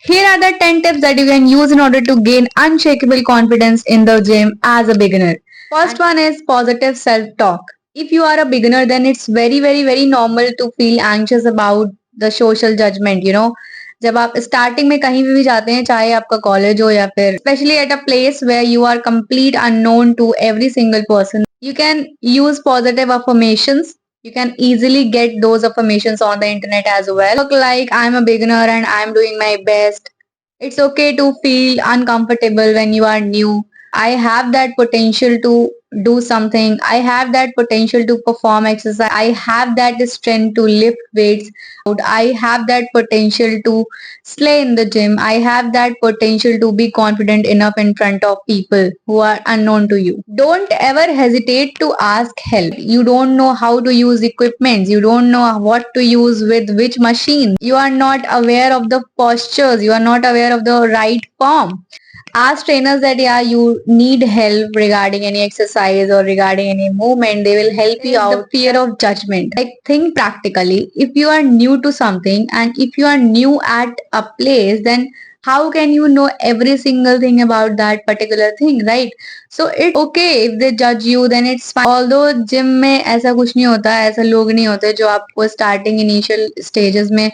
Here are the 10 tips that you can use in order to gain unshakable confidence in the gym as a beginner. First one is positive self-talk. If you are a beginner, then it's very normal to feel anxious about the social judgment. जब आप starting में कहीं भी जाते हैं, चाहे आपका college हो या फिर specially at a place where you are complete unknown to every single person, you can use positive affirmations. You can easily get those affirmations on the internet as well. Look like I'm a beginner and I'm doing my best. It's okay to feel uncomfortable when you are new. I have that potential to do something. I have that potential to perform exercise. I have that strength to lift weights. I have that potential to slay in the gym. I have that potential to be confident enough in front of people who are unknown to you. Don't ever hesitate to ask help. You don't know how to use equipments. You don't know what to use with which machine. You are not aware of the postures. You are not aware of the right form. Ask trainers that yeah, you need help regarding any exercise or regarding any movement. They will help you out. The fear of judgment. Like, think practically. If you are new to something and if you are new at a place, then how can you know every single thing about that particular thing, right? So it's okay if they judge you, then it's fine. Although gym में ऐसा कुछ नहीं होता है, ऐसा लोग नहीं होते जो आपको starting initial stages में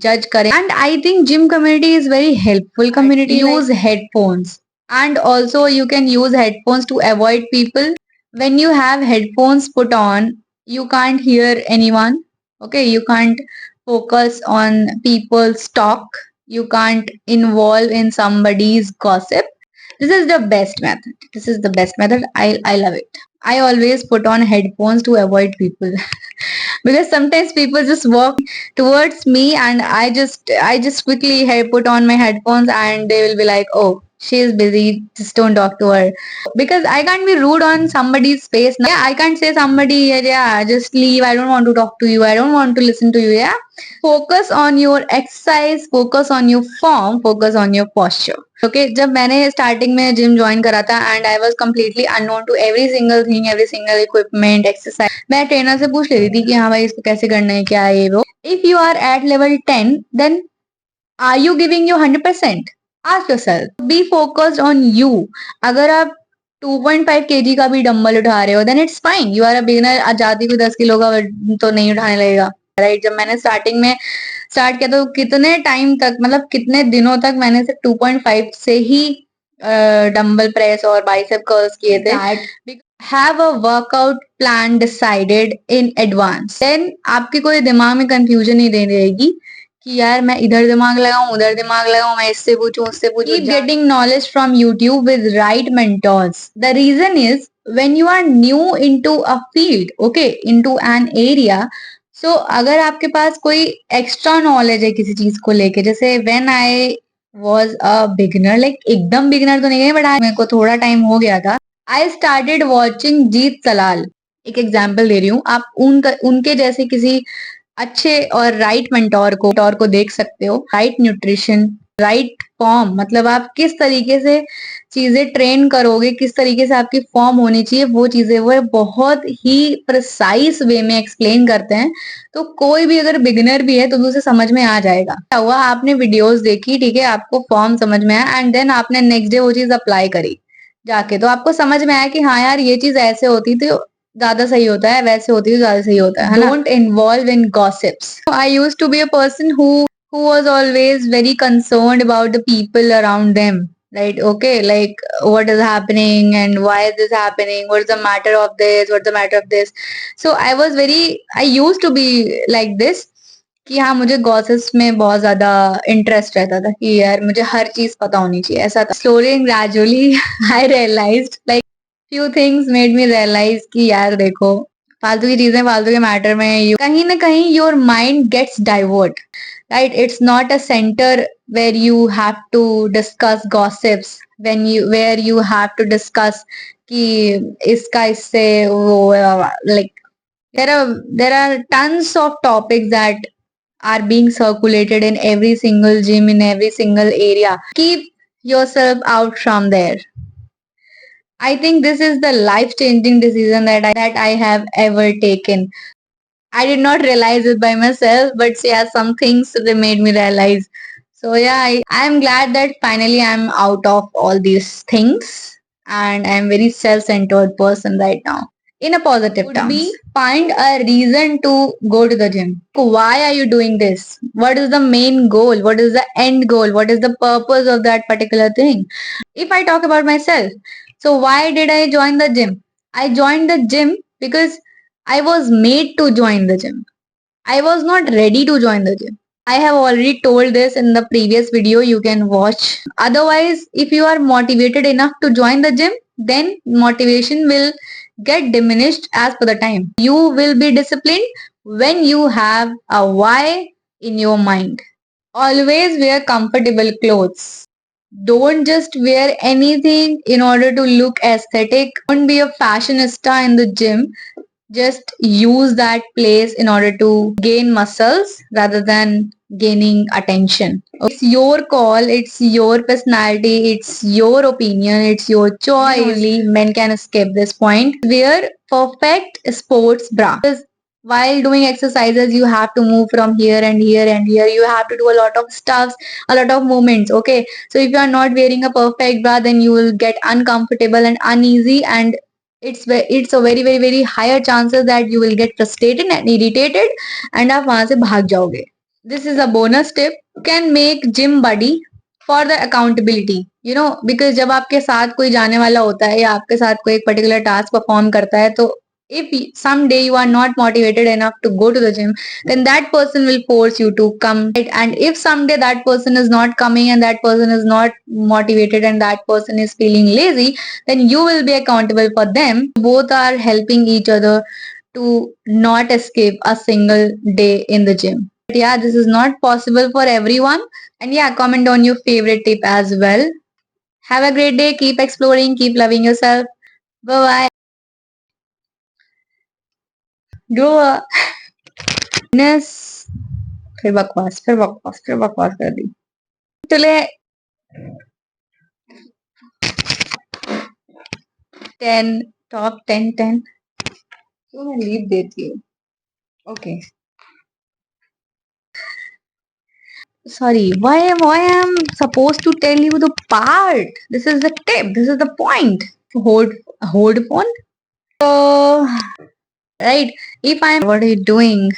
judge करें. And I think gym community is very helpful community. Use headphones, and also you can use headphones to avoid people. When you have headphones put on, you can't hear anyone. Okay, you can't focus on people's talk. You can't involve in somebody's gossip. This is the best method. This is the best method. I love it. I always put on headphones to avoid people because sometimes people just walk towards me and I just quickly put on my headphones and they will be like, oh, she is busy, just don't talk to her, because I can't be rude on somebody's face. Yeah, I can't say somebody, yeah, just leave, I don't want to talk to you, I don't want to listen to you. Yeah, focus on your exercise, focus on your form, focus on your posture. Okay जब मैंने starting में gym join करा था and I was completely unknown to every single thing, every single equipment, exercise, मैं trainer से पूछ लेती थी कि हाँ भाई इसको कैसे करना है, क्या है ये वो. If you are at level 10, then are you giving you 100%? Ask yourself, be focused on you. अगर आप 2.5 kg का भी डंबल उठा रहे हो, then it's fine, you are a beginner. आजादी को 10 किलो का तो नहीं उठाने लगेगा, राइट? जब मैंने स्टार्टिंग में स्टार्ट किया तो कितने टाइम तक, मतलब कितने दिनों तक मैंने सिर्फ 2.5 से ही डंबल प्रेस और बाइसेप कर्ल्स किए थे. Have a workout plan decided in advance, then आपके कोई दिमाग में कंफ्यूजन नहीं रहेगी कि यार मैं इधर दिमाग लगाऊं, उधर दिमाग लगाऊं, मैं इससे पूछूं, उससे पूछूं. Keep getting knowledge from YouTube with right mentors. The reason is when you are new into a field, okay, into an area, so अगर आपके पास कोई एक्स्ट्रा नॉलेज है किसी चीज को लेके, जैसे when I was a beginner, like एकदम बिगिनर तो नहीं गई, बट मेरे को थोड़ा टाइम हो गया था. आई स्टार्टेड वॉचिंग जीत सलाल. एक एग्जाम्पल दे रही हूँ, आप उनके जैसे किसी अच्छे और राइट मेंटोर को देख सकते हो. राइट न्यूट्रिशन, राइट फॉर्म, मतलब आप किस तरीके से चीजें ट्रेन करोगे, किस तरीके से आपकी फॉर्म होनी चाहिए, वो चीजें वो बहुत ही प्रिसाइज वे में एक्सप्लेन करते हैं. तो कोई भी अगर बिगिनर भी है तो भी उसे समझ में आ जाएगा. क्या हुआ, आपने वीडियोस देखी, ठीक है, आपको फॉर्म समझ में आया एंड देन आपने नेक्स्ट डे वो चीज अप्लाई करी जाके, तो आपको समझ में आया कि हाँ यार ये चीज ऐसे होती थी ज्यादा सही होता है, वैसे होती है ज्यादा सही होता है. Don't involve in gossips. I used to be a person who was always very concerned about the people around them, right? Okay, like what is happening and why is this happening, what's the matter of this, what's the matter of this. So I used to be like this कि हाँ मुझे gossips में बहुत ज्यादा interest रहता था कि यार मुझे हर चीज पता होनी चाहिए, ऐसा था. Slowly and gradually I realised, like few things made me realize कि यार देखो, फालतू की चीजें फालतू के मैटर में कहीं ना कहीं your mind gets divert, right? It's not a center where you have to discuss gossips, where you have to discuss कि इसका इससे वो, like there are tons of topics that are being circulated in every single gym, in every single area. Keep yourself out from there. I think this is the life-changing decision that I have ever taken. I did not realize it by myself, but yeah, some things they made me realize. So yeah, I'm glad that finally I'm out of all these things and I'm very self-centered person right now. In a positive would terms. Be find a reason to go to the gym. Why are you doing this? What is the main goal? What is the end goal? What is the purpose of that particular thing? If I talk about myself, so why did I join the gym? I joined the gym because I was made to join the gym. I was not ready to join the gym. I have already told this in the previous video, you can watch. Otherwise, if you are motivated enough to join the gym, then motivation will get diminished as per the time. You will be disciplined when you have a why in your mind. Always wear comfortable clothes. Don't just wear anything in order to look aesthetic. Don't be a fashionista in the gym. Just use that place in order to gain muscles rather than gaining attention. It's your call, it's your personality, it's your opinion, it's your choice. Only men can skip this point. Wear perfect sports bra. Because while doing exercises, you have to move from here and here and here. You have to do a lot of stuffs, a lot of movements. Okay. So if you are not wearing a perfect bra, then you will get uncomfortable and uneasy, and it's a very higher chances that you will get frustrated and irritated and आप वहां से भाग जाओगे. This is a bonus tip. You can make gym buddy for the accountability. You know, because जब आपके साथ कोई जाने वाला होता है या आपके साथ कोई एक particular task perform करता है, तो if someday you are not motivated enough to go to the gym, then that person will force you to come, right? And if someday that person is not coming and that person is not motivated and that person is feeling lazy, then you will be accountable for them. Both are helping each other to not escape a single day in the gym. But yeah, this is not possible for everyone. And yeah, comment on your favorite tip as well. Have a great day. Keep exploring. Keep loving yourself. Bye bye. Grow up. फिर बकवास फिर बकवास फिर बकवास कर दी. चले 10 top 10 तो मैं लीव देती हूँ. Okay. Sorry, why I'm supposed to tell you the part? This is the tip. This is the point. Hold phone. So right, if I'm what are you doing?